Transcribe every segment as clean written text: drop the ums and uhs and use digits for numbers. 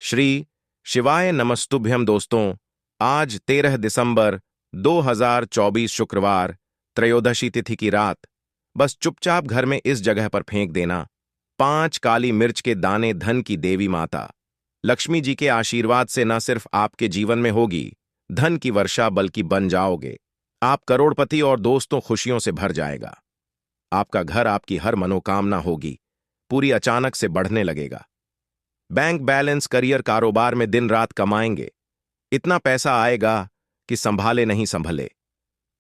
श्री शिवाय नमस्तुभ्यम दोस्तों। आज 13 दिसंबर 2024 शुक्रवार त्रयोदशी तिथि की रात। बस चुपचाप घर में इस जगह पर फेंक देना 5 काली मिर्च के दाने। धन की देवी माता लक्ष्मी जी के आशीर्वाद से न सिर्फ आपके जीवन में होगी धन की वर्षा, बल्कि बन जाओगे आप करोड़पति और दोस्तों खुशियों से भर जाएगा। आपका घर, आपकी हर मनोकामना होगी पूरी, अचानक से बढ़ने लगेगा। बैंक बैलेंस, करियर, कारोबार में दिन रात कमाएंगे। इतना पैसा आएगा कि संभाले नहीं संभले।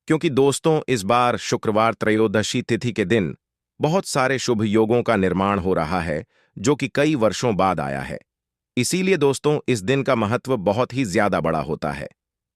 क्योंकि दोस्तों, इस बार शुक्रवार त्रयोदशी तिथि के दिन बहुत सारे शुभ योगों का निर्माण हो रहा है, जो कि कई वर्षों बाद आया है। इसीलिए दोस्तों, इस दिन का महत्व बहुत ही ज्यादा बड़ा होता है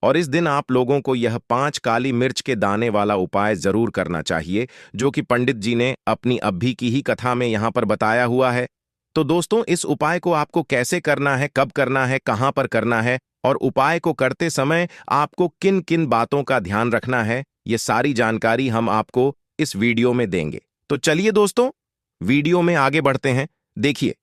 और इस दिन आप लोगों को यह 5 काली मिर्च के दाने वाला उपाय जरूर करना चाहिए, जो कि पंडित जी ने अपनी अभी की ही कथा में यहां पर बताया हुआ है। तो दोस्तों, इस उपाय को आपको कैसे करना है, कब करना है, कहां पर करना है और उपाय को करते समय आपको किन किन बातों का ध्यान रखना है, ये सारी जानकारी हम आपको इस वीडियो में देंगे। तो चलिए दोस्तों, वीडियो में आगे बढ़ते हैं। देखिए,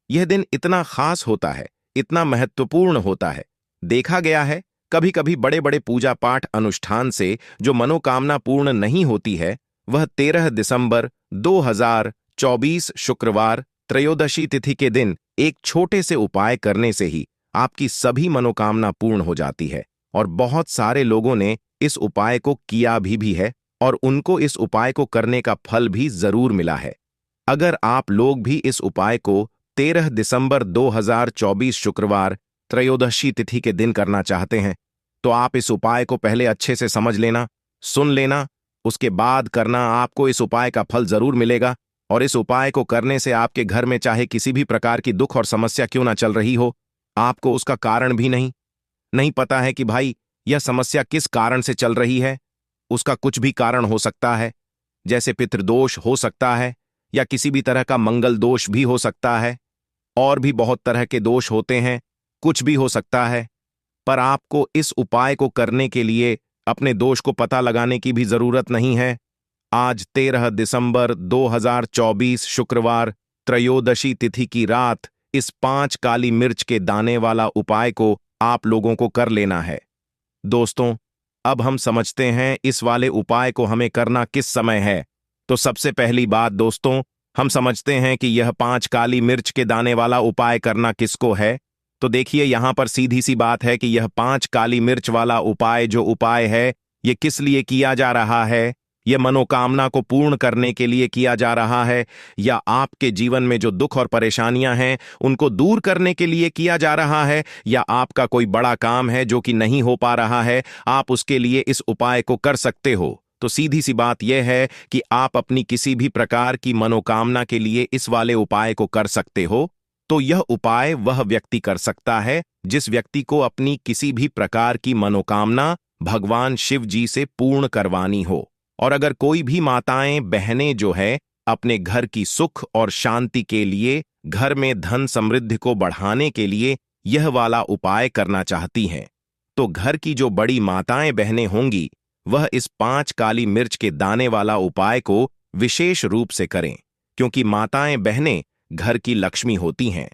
यह दिन इतना खास होता है, इतना महत्वपूर्ण होता है। देखा गया है कभी कभी बड़े बड़े पूजा पाठ अनुष्ठान से जो मनोकामना पूर्ण नहीं होती है, वह 13 दिसंबर 2024 शुक्रवार त्रयोदशी तिथि के दिन एक छोटे से उपाय करने से ही आपकी सभी मनोकामना पूर्ण हो जाती है। और बहुत सारे लोगों ने इस उपाय को किया भी है और उनको इस उपाय को करने का फल भी जरूर मिला है। अगर आप लोग भी इस उपाय को 13 दिसंबर 2024 शुक्रवार त्रयोदशी तिथि के दिन करना चाहते हैं, तो आप इस उपाय को पहले अच्छे से समझ लेना, सुन लेना, उसके बाद करना। आपको इस उपाय का फल जरूर मिलेगा और इस उपाय को करने से आपके घर में चाहे किसी भी प्रकार की दुख और समस्या क्यों ना चल रही हो, आपको उसका कारण भी नहीं पता है कि भाई यह समस्या किस कारण से चल रही है। उसका कुछ भी कारण हो सकता है, जैसे पितृदोष हो सकता है या किसी भी तरह का मंगल दोष भी हो सकता है, और भी बहुत तरह के दोष होते हैं, कुछ भी हो सकता है। पर आपको इस उपाय को करने के लिए अपने दोष को पता लगाने की भी जरूरत नहीं है। आज 13 दिसंबर 2024 शुक्रवार त्रयोदशी तिथि की रात इस 5 काली मिर्च के दाने वाला उपाय को आप लोगों को कर लेना है। दोस्तों, अब हम समझते हैं इस वाले उपाय को हमें करना किस समय है। तो सबसे पहली बात दोस्तों, हम समझते हैं कि यह 5 काली मिर्च के दाने वाला उपाय करना किसको है। तो देखिए, यहां पर सीधी सी बात है कि यह 5 काली मिर्च वाला उपाय जो उपाय है, यह किस लिए किया जा रहा है। यह मनोकामना को पूर्ण करने के लिए किया जा रहा है, या आपके जीवन में जो दुख और परेशानियां हैं उनको दूर करने के लिए किया जा रहा है, या आपका कोई बड़ा काम है जो कि नहीं हो पा रहा है, आप उसके लिए इस उपाय को कर सकते हो। तो सीधी सी बात यह है कि आप अपनी किसी भी प्रकार की मनोकामना के लिए इस वाले उपाय को कर सकते हो। तो यह उपाय वह व्यक्ति कर सकता है जिस व्यक्ति को अपनी किसी भी प्रकार की मनोकामना भगवान शिव जी से पूर्ण करवानी हो। और अगर कोई भी माताएं, बहनें जो है अपने घर की सुख और शांति के लिए, घर में धन समृद्धि को बढ़ाने के लिए यह वाला उपाय करना चाहती हैं, तो घर की जो बड़ी माताएं, बहनें होंगी, वह इस 5 काली मिर्च के दाने वाला उपाय को विशेष रूप से करें। क्योंकि माताएं, बहनें घर की लक्ष्मी होती हैं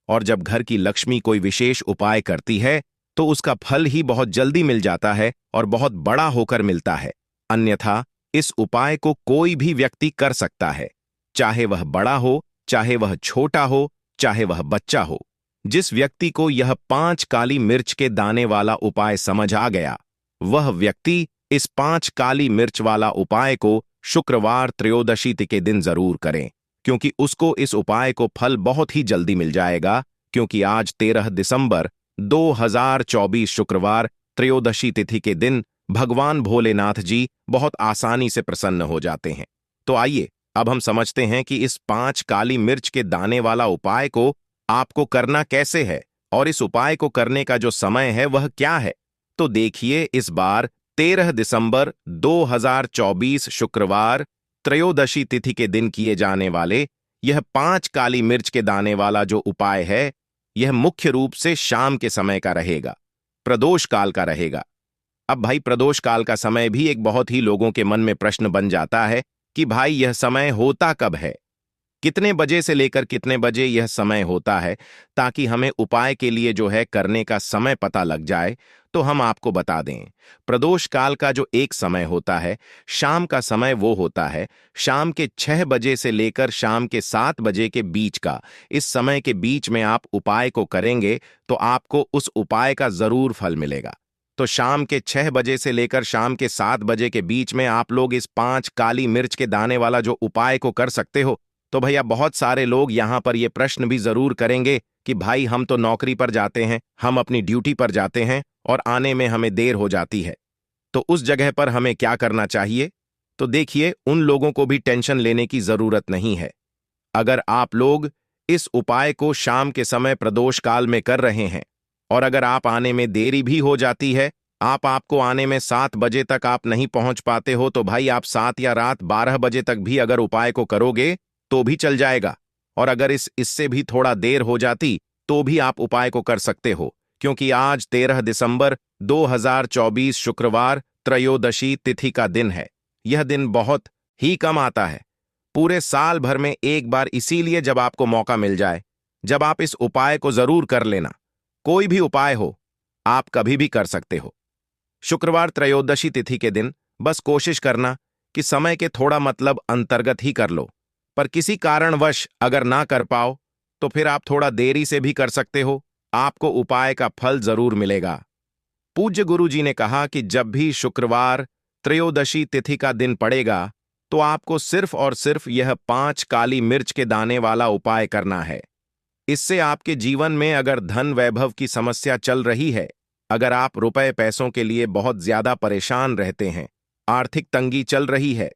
और जब घर की लक्ष्मी कोई विशेष उपाय करती है तो उसका फल ही बहुत जल्दी मिल जाता है और बहुत बड़ा होकर मिलता है। अन्यथा इस उपाय को कोई भी व्यक्ति कर सकता है, चाहे वह बड़ा हो, चाहे वह छोटा हो, चाहे वह बच्चा हो। जिस व्यक्ति को यह 5 काली मिर्च के दाने वाला उपाय समझ आ गया, वह व्यक्ति इस 5 काली मिर्च वाला उपाय को शुक्रवार त्रयोदशी तिथि के दिन जरूर करें, क्योंकि उसको इस उपाय को फल बहुत ही जल्दी मिल जाएगा। क्योंकि आज 13 दिसंबर 2024 शुक्रवार त्रयोदशी तिथि के दिन भगवान भोलेनाथ जी बहुत आसानी से प्रसन्न हो जाते हैं। तो आइए अब हम समझते हैं कि इस 5 काली मिर्च के दाने वाला उपाय को आपको करना कैसे है और इस उपाय को करने का जो समय है वह क्या है। तो देखिए, इस बार 13 दिसंबर 2024 शुक्रवार त्रयोदशी तिथि के दिन किए जाने वाले यह 5 काली मिर्च के दाने वाला जो उपाय है, यह मुख्य रूप से शाम के समय का रहेगा, प्रदोष काल का रहेगा। अब भाई, प्रदोष काल का समय भी एक बहुत ही लोगों के मन में प्रश्न बन जाता है कि भाई यह समय होता कब है, कितने बजे से लेकर कितने बजे यह समय होता है, ताकि हमें उपाय के लिए जो है करने का समय पता लग जाए, तो हम आपको बता दें। प्रदोष काल का जो एक समय होता है, शाम का समय, वो होता है शाम के 6 बजे से लेकर शाम के 7 बजे के बीच का। इस समय के बीच में आप उपाय को करेंगे तो आपको उस उपाय का जरूर फल मिलेगा। तो शाम के 6 बजे से लेकर शाम के 7 बजे के बीच में आप लोग इस 5 काली मिर्च के दाने वाला जो उपाय को कर सकते हो। तो भैया बहुत सारे लोग यहां पर ये प्रश्न भी जरूर करेंगे कि भाई हम तो नौकरी पर जाते हैं, हम अपनी ड्यूटी पर जाते हैं और आने में हमें देर हो जाती है, तो उस जगह पर हमें क्या करना चाहिए? तो देखिए, उन लोगों को भी टेंशन लेने की जरूरत नहीं है। अगर आप लोग इस उपाय को शाम के समय प्रदोष काल में कर रहे हैं और अगर आप आने में देरी भी हो जाती है, आपको आने में 7 बजे तक आप नहीं पहुंच पाते हो, तो भाई आप 7 या रात 12 बजे तक भी अगर उपाय को करोगे तो भी चल जाएगा। और अगर इससे भी थोड़ा देर हो जाती तो भी आप उपाय को कर सकते हो, क्योंकि आज 13 दिसंबर 2024 शुक्रवार त्रयोदशी तिथि का दिन है। यह दिन बहुत ही कम आता है, पूरे साल भर में एक बार, इसीलिए जब आपको मौका मिल जाए, जब आप इस उपाय को जरूर कर लेना। कोई भी उपाय हो, आप कभी भी कर सकते हो। शुक्रवार त्रयोदशी तिथि के दिन बस कोशिश करना कि समय के थोड़ा मतलब अंतर्गत ही कर लो, पर किसी कारणवश अगर ना कर पाओ तो फिर आप थोड़ा देरी से भी कर सकते हो, आपको उपाय का फल जरूर मिलेगा। पूज्य गुरु जी ने कहा कि जब भी शुक्रवार त्रयोदशी तिथि का दिन पड़ेगा तो आपको सिर्फ और सिर्फ यह 5 काली मिर्च के दाने वाला उपाय करना है। इससे आपके जीवन में अगर धन वैभव की समस्या चल रही है, अगर आप रुपए पैसों के लिए बहुत ज्यादा परेशान रहते हैं, आर्थिक तंगी चल रही है,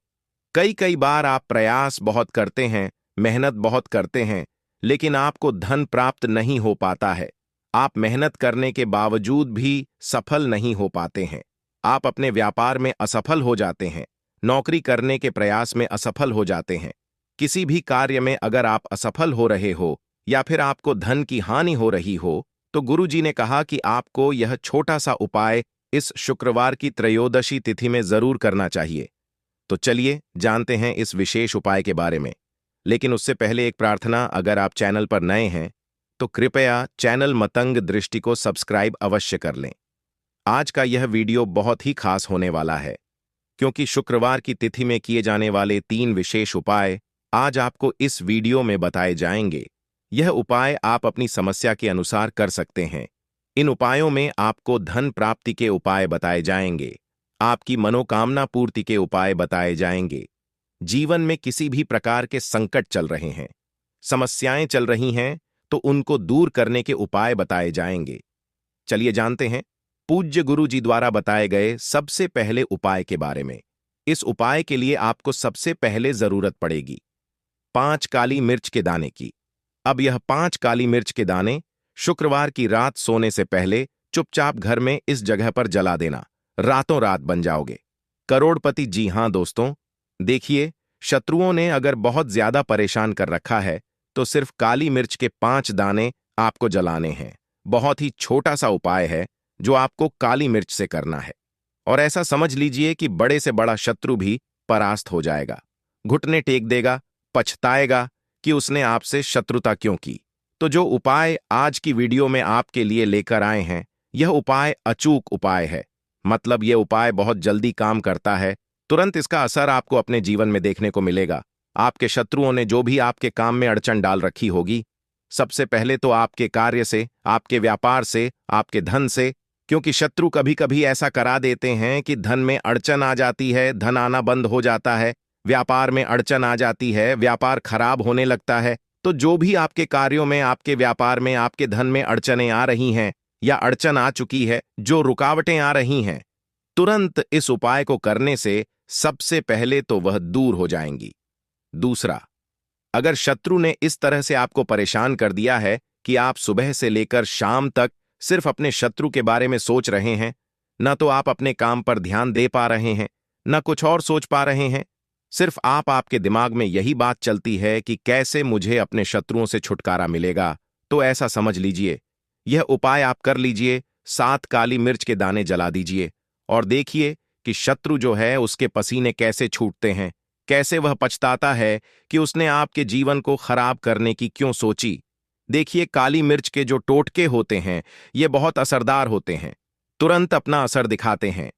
कई कई बार आप प्रयास बहुत करते हैं, मेहनत बहुत करते हैं, लेकिन आपको धन प्राप्त नहीं हो पाता है, आप मेहनत करने के बावजूद भी सफल नहीं हो पाते हैं, आप अपने व्यापार में असफल हो जाते हैं, नौकरी करने के प्रयास में असफल हो जाते हैं, किसी भी कार्य में अगर आप असफल हो रहे हो या फिर आपको धन की हानि हो रही हो, तो गुरु जी ने कहा कि आपको यह छोटा सा उपाय इस शुक्रवार की त्रयोदशी तिथि में जरूर करना चाहिए। तो चलिए जानते हैं इस विशेष उपाय के बारे में। लेकिन उससे पहले एक प्रार्थना, अगर आप चैनल पर नए हैं तो कृपया चैनल मतंग दृष्टि को सब्सक्राइब अवश्य कर लें। आज का यह वीडियो बहुत ही खास होने वाला है, क्योंकि शुक्रवार की तिथि में किए जाने वाले 3 विशेष उपाय आज आपको इस वीडियो में बताए जाएंगे। यह उपाय आप अपनी समस्या के अनुसार कर सकते हैं। इन उपायों में आपको धन प्राप्ति के उपाय बताए जाएंगे, आपकी मनोकामना पूर्ति के उपाय बताए जाएंगे। जीवन में किसी भी प्रकार के संकट चल रहे हैं, समस्याएं चल रही हैं, तो उनको दूर करने के उपाय बताए जाएंगे। चलिए जानते हैं पूज्य गुरु जी द्वारा बताए गए सबसे पहले उपाय के बारे में। इस उपाय के लिए आपको सबसे पहले जरूरत पड़ेगी 5 काली मिर्च के दाने की। अब यह 5 काली मिर्च के दाने शुक्रवार की रात सोने से पहले चुपचाप घर में इस जगह पर जला देना, रातों रात बन जाओगे करोड़पति। जी हां दोस्तों, देखिए, शत्रुओं ने अगर बहुत ज्यादा परेशान कर रखा है तो सिर्फ काली मिर्च के 5 दाने आपको जलाने हैं। बहुत ही छोटा सा उपाय है जो आपको काली मिर्च से करना है, और ऐसा समझ लीजिए कि बड़े से बड़ा शत्रु भी परास्त हो जाएगा, घुटने टेक देगा, पछताएगा कि उसने आपसे शत्रुता क्यों की। तो जो उपाय आज की वीडियो में आपके लिए लेकर आए हैं, यह उपाय अचूक उपाय है। मतलब यह उपाय बहुत जल्दी काम करता है, तुरंत इसका असर आपको अपने जीवन में देखने को मिलेगा। आपके शत्रुओं ने जो भी आपके काम में अड़चन डाल रखी होगी, सबसे पहले तो आपके कार्य से, आपके व्यापार से, आपके धन से, क्योंकि शत्रु कभी कभी ऐसा करा देते हैं कि धन में अड़चन आ जाती है, धन आना बंद हो जाता है, व्यापार में अड़चन आ जाती है, व्यापार खराब होने लगता है। तो जो भी आपके कार्यों में, आपके व्यापार में, आपके धन में अड़चनें आ रही हैं या अड़चन आ चुकी है, जो रुकावटें आ रही हैं, तुरंत इस उपाय को करने से सबसे पहले तो वह दूर हो जाएंगी। दूसरा, अगर शत्रु ने इस तरह से आपको परेशान कर दिया है कि आप सुबह से लेकर शाम तक सिर्फ अपने शत्रु के बारे में सोच रहे हैं, न तो आप अपने काम पर ध्यान दे पा रहे हैं, न कुछ और सोच पा रहे हैं, सिर्फ आपके दिमाग में यही बात चलती है कि कैसे मुझे अपने शत्रुओं से छुटकारा मिलेगा, तो ऐसा समझ लीजिए यह उपाय आप कर लीजिए। 7 काली मिर्च के दाने जला दीजिए और देखिए कि शत्रु जो है उसके पसीने कैसे छूटते हैं, कैसे वह पछताता है कि उसने आपके जीवन को खराब करने की क्यों सोची। देखिए, काली मिर्च के जो टोटके होते हैं ये बहुत असरदार होते हैं, तुरंत अपना असर दिखाते हैं।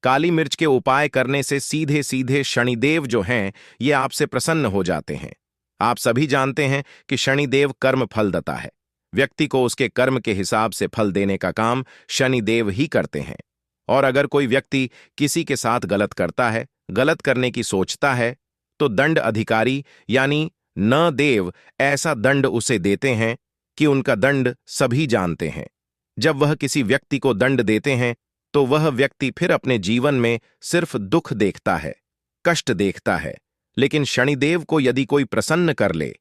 काली मिर्च के उपाय करने से सीधे सीधे शनिदेव जो हैं ये आपसे प्रसन्न हो जाते हैं। आप सभी जानते हैं कि शनिदेव कर्म फलदाता है। व्यक्ति को उसके कर्म के हिसाब से फल देने का काम शनिदेव ही करते हैं। और अगर कोई व्यक्ति किसी के साथ गलत करता है, गलत करने की सोचता है, तो दंड अधिकारी यानी न देव ऐसा दंड उसे देते हैं कि उनका दंड सभी जानते हैं। जब वह किसी व्यक्ति को दंड देते हैं तो वह व्यक्ति फिर अपने जीवन में सिर्फ दुख देखता है, कष्ट देखता है। लेकिन शनिदेव को यदि कोई प्रसन्न कर ले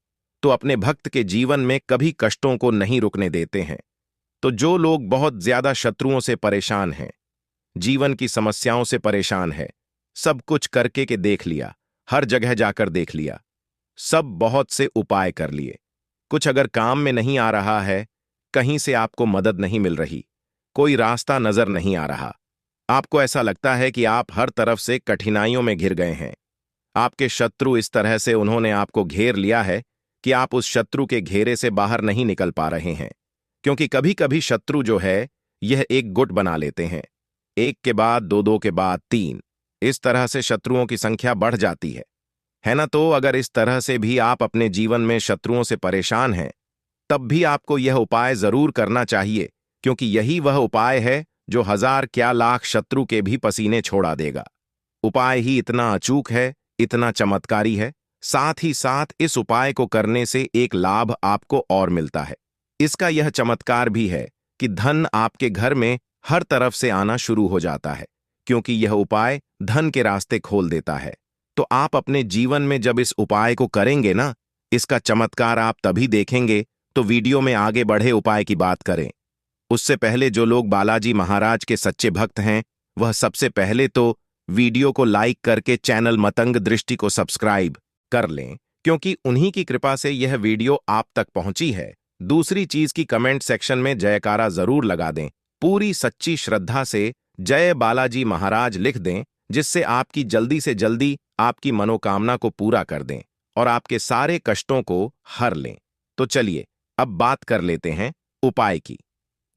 तो अपने भक्त के जीवन में कभी कष्टों को नहीं रुकने देते हैं। तो जो लोग बहुत ज्यादा शत्रुओं से परेशान हैं, जीवन की समस्याओं से परेशान है, सब कुछ करके के देख लिया, हर जगह जाकर देख लिया, सब बहुत से उपाय कर लिए, कुछ अगर काम में नहीं आ रहा है, कहीं से आपको मदद नहीं मिल रही, कोई रास्ता नजर नहीं आ रहा, आपको ऐसा लगता है कि आप हर तरफ से कठिनाइयों में घिर गए हैं। आपके शत्रु इस तरह से उन्होंने आपको घेर लिया है कि आप उस शत्रु के घेरे से बाहर नहीं निकल पा रहे हैं। क्योंकि कभी कभी शत्रु जो है यह एक गुट बना लेते हैं, एक के बाद दो, दो के बाद तीन, इस तरह से शत्रुओं की संख्या बढ़ जाती है ना। तो अगर इस तरह से भी आप अपने जीवन में शत्रुओं से परेशान हैं, तब भी आपको यह उपाय जरूर करना चाहिए, क्योंकि यही वह उपाय है जो हजार क्या लाख शत्रु के भी पसीने छोड़ा देगा। उपाय ही इतना अचूक है, इतना चमत्कारी है। साथ ही साथ इस उपाय को करने से एक लाभ आपको और मिलता है। इसका यह चमत्कार भी है कि धन आपके घर में हर तरफ से आना शुरू हो जाता है, क्योंकि यह उपाय धन के रास्ते खोल देता है। तो आप अपने जीवन में जब इस उपाय को करेंगे ना, इसका चमत्कार आप तभी देखेंगे। तो वीडियो में आगे बढ़े उपाय की बात करें उससे पहले जो लोग बालाजी महाराज के सच्चे भक्त हैं, वह सबसे पहले तो वीडियो को लाइक करके चैनल मतंग दृष्टि को सब्सक्राइब कर लें, क्योंकि उन्हीं की कृपा से यह वीडियो आप तक पहुंची है। दूसरी चीज की कमेंट सेक्शन में जयकारा जरूर लगा दें, पूरी सच्ची श्रद्धा से जय बालाजी महाराज लिख दें, जिससे आपकी जल्दी से जल्दी आपकी मनोकामना को पूरा कर दें और आपके सारे कष्टों को हर लें। तो चलिए अब बात कर लेते हैं उपाय की।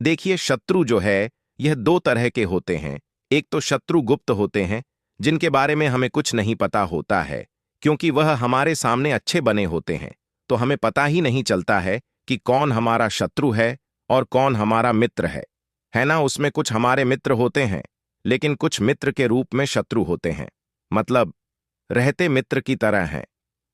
देखिए, शत्रु जो है यह दो तरह के होते हैं। एक तो शत्रु गुप्त होते हैं, जिनके बारे में हमें कुछ नहीं पता होता है, क्योंकि वह हमारे सामने अच्छे बने होते हैं, तो हमें पता ही नहीं चलता है कि कौन हमारा शत्रु है और कौन हमारा मित्र है ना। उसमें कुछ हमारे मित्र होते हैं, लेकिन कुछ मित्र के रूप में शत्रु होते हैं, मतलब रहते मित्र की तरह हैं,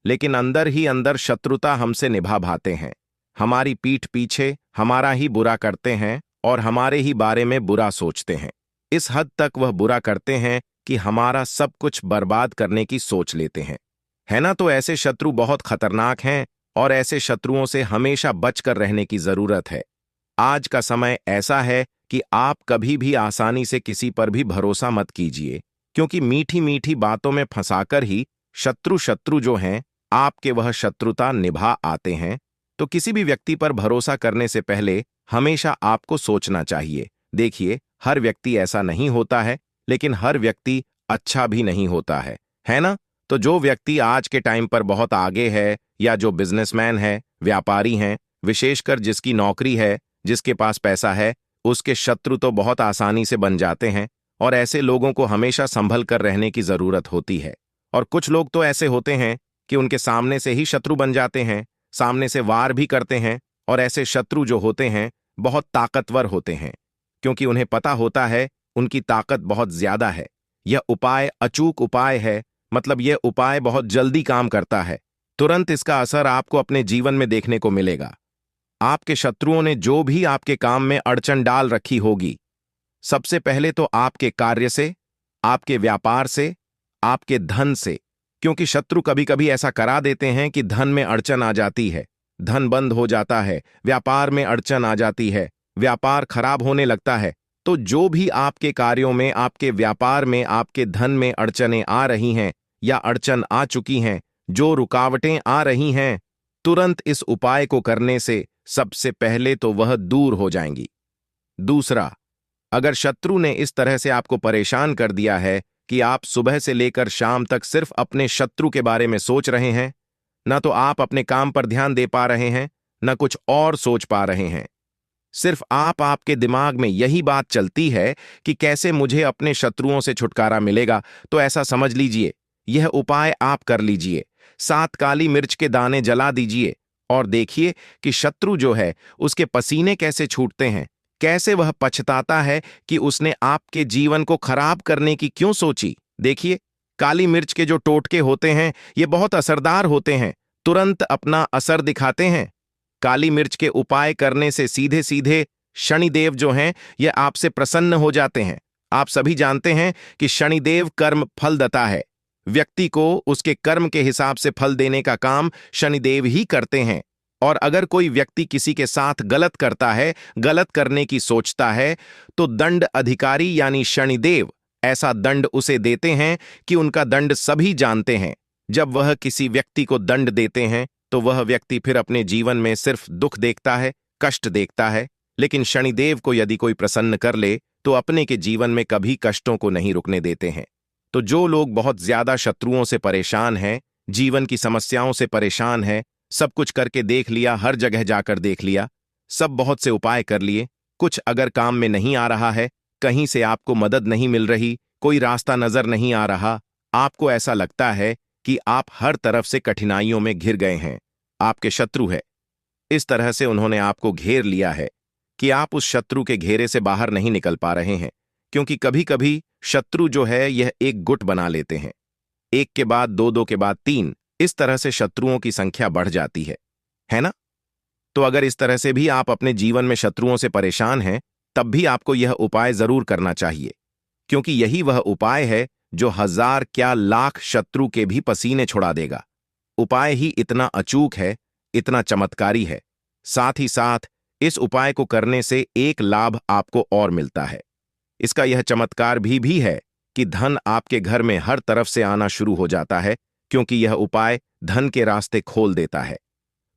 लेकिन अंदर ही अंदर शत्रुता हमसे निभा भाते हैं। हमारी पीठ पीछे हमारा ही बुरा करते हैं और हमारे ही बारे में बुरा सोचते हैं। इस हद तक वह बुरा करते हैं कि हमारा सब कुछ बर्बाद करने की सोच लेते हैं, है ना। तो ऐसे शत्रु बहुत खतरनाक हैं और ऐसे शत्रुओं से हमेशा बचकर रहने की जरूरत है। आज का समय ऐसा है कि आप कभी भी आसानी से किसी पर भी भरोसा मत कीजिए, क्योंकि मीठी मीठी बातों में फंसाकर ही शत्रु जो हैं आपके वह शत्रुता निभा आते हैं। तो किसी भी व्यक्ति पर भरोसा करने से पहले हमेशा आपको सोचना चाहिए। देखिए, हर व्यक्ति ऐसा नहीं होता है, लेकिन हर व्यक्ति अच्छा भी नहीं होता है ना। तो जो व्यक्ति आज के टाइम पर बहुत आगे है, या जो बिजनेसमैन है, व्यापारी हैं, विशेषकर जिसकी नौकरी है, जिसके पास पैसा है, उसके शत्रु तो बहुत आसानी से बन जाते हैं। और ऐसे लोगों को हमेशा संभल कर रहने की जरूरत होती है। और कुछ लोग तो ऐसे होते हैं कि उनके सामने से ही शत्रु बन जाते हैं, सामने से वार भी करते हैं। और ऐसे शत्रु जो होते हैं बहुत ताकतवर होते हैं, क्योंकि उन्हें पता होता है उनकी ताकत बहुत ज्यादा है। यह उपाय अचूक उपाय है, मतलब यह उपाय बहुत जल्दी काम करता है। तुरंत इसका असर आपको अपने जीवन में देखने को मिलेगा। आपके शत्रुओं ने जो भी आपके काम में अड़चन डाल रखी होगी, सबसे पहले तो आपके कार्य से, आपके व्यापार से, आपके धन से, क्योंकि शत्रु कभी कभी ऐसा करा देते हैं कि धन में अड़चन आ जाती है, धन बंद हो जाता है, व्यापार में अड़चन आ जाती है, व्यापार खराब होने लगता है। तो जो भी आपके कार्यों में, आपके व्यापार में, आपके धन में अड़चनें आ रही हैं या अड़चन आ चुकी हैं, जो रुकावटें आ रही हैं, तुरंत इस उपाय को करने से सबसे पहले तो वह दूर हो जाएंगी। दूसरा, अगर शत्रु ने इस तरह से आपको परेशान कर दिया है कि आप सुबह से लेकर शाम तक सिर्फ अपने शत्रु के बारे में सोच रहे हैं? न तो आप अपने काम पर ध्यान दे पा रहे हैं, न कुछ और सोच पा रहे हैं। सिर्फ आपके दिमाग में यही बात चलती है कि कैसे मुझे अपने शत्रुओं से छुटकारा मिलेगा। तो ऐसा समझ लीजिए, यह उपाय आप कर लीजिए। 7 काली मिर्च के दाने जला दीजिए और देखिए कि शत्रु जो है उसके पसीने कैसे छूटते हैं, कैसे वह पछताता है कि उसने आपके जीवन को खराब करने की क्यों सोची। देखिए, काली मिर्च के जो टोटके होते हैं ये बहुत असरदार होते हैं, तुरंत अपना असर दिखाते हैं। काली मिर्च के उपाय करने से सीधे सीधे शनिदेव जो हैं ये आपसे प्रसन्न हो जाते हैं। आप सभी जानते हैं कि शनिदेव कर्म फलदाता है। व्यक्ति को उसके कर्म के हिसाब से फल देने का काम शनिदेव ही करते हैं। और अगर कोई व्यक्ति किसी के साथ गलत करता है, गलत करने की सोचता है, तो दंड अधिकारी यानी शनिदेव ऐसा दंड उसे देते हैं कि उनका दंड सभी जानते हैं। जब वह किसी व्यक्ति को दंड देते हैं तो वह व्यक्ति फिर अपने जीवन में सिर्फ दुख देखता है, कष्ट देखता है। लेकिन शनिदेव को यदि कोई प्रसन्न कर ले तो अपने के जीवन में कभी कष्टों को नहीं रुकने देते हैं। तो जो लोग बहुत ज्यादा शत्रुओं से परेशान हैं, जीवन की समस्याओं से परेशान हैं, सब कुछ करके देख लिया, हर जगह जाकर देख लिया, सब बहुत से उपाय कर लिए, कुछ अगर काम में नहीं आ रहा है, कहीं से आपको मदद नहीं मिल रही, कोई रास्ता नजर नहीं आ रहा, आपको ऐसा लगता है कि आप हर तरफ से कठिनाइयों में घिर गए हैं, आपके शत्रु है, इस तरह से उन्होंने आपको घेर लिया है कि आप उस शत्रु के घेरे से बाहर नहीं निकल पा रहे हैं। क्योंकि कभी कभी शत्रु जो है यह एक गुट बना लेते हैं, एक के बाद दो, दो के बाद तीन, इस तरह से शत्रुओं की संख्या बढ़ जाती है ना? तो अगर इस तरह से भी आप अपने जीवन में शत्रुओं से परेशान हैं, तब भी आपको यह उपाय जरूर करना चाहिए, क्योंकि यही वह उपाय है जो 1000 क्या लाख शत्रु के भी पसीने छुड़ा देगा। उपाय ही इतना अचूक है, इतना चमत्कारी है। साथ ही साथ इस उपाय को करने से एक लाभ आपको और मिलता है। इसका यह चमत्कार भी है कि धन आपके घर में हर तरफ से आना शुरू हो जाता है, क्योंकि यह उपाय धन के रास्ते खोल देता है।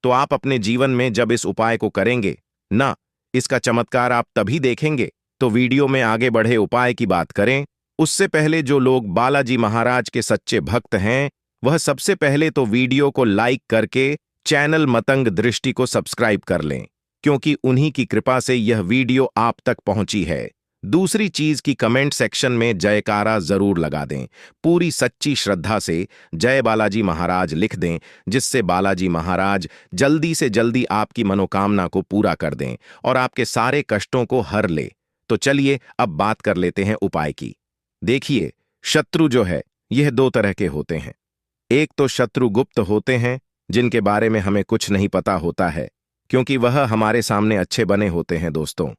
तो आप अपने जीवन में जब इस उपाय को करेंगे ना, इसका चमत्कार आप तभी देखेंगे। तो वीडियो में आगे बढ़े उपाय की बात करें उससे पहले जो लोग बालाजी महाराज के सच्चे भक्त हैं, वह सबसे पहले तो वीडियो को लाइक करके चैनल मतंग दृष्टि को सब्सक्राइब कर लें, क्योंकि उन्हीं की कृपा से यह वीडियो आप तक पहुंची है। दूसरी चीज की कमेंट सेक्शन में जयकारा जरूर लगा दें, पूरी सच्ची श्रद्धा से जय बालाजी महाराज लिख दें, जिससे बालाजी महाराज जल्दी से जल्दी आपकी मनोकामना को पूरा कर दें और आपके सारे कष्टों को हर ले। तो चलिए अब बात कर लेते हैं उपाय की। देखिए, शत्रु जो है यह 2 तरह के होते हैं। एक तो शत्रु गुप्त होते हैं, जिनके बारे में हमें कुछ नहीं पता होता है, क्योंकि वह हमारे सामने अच्छे बने होते हैं दोस्तों।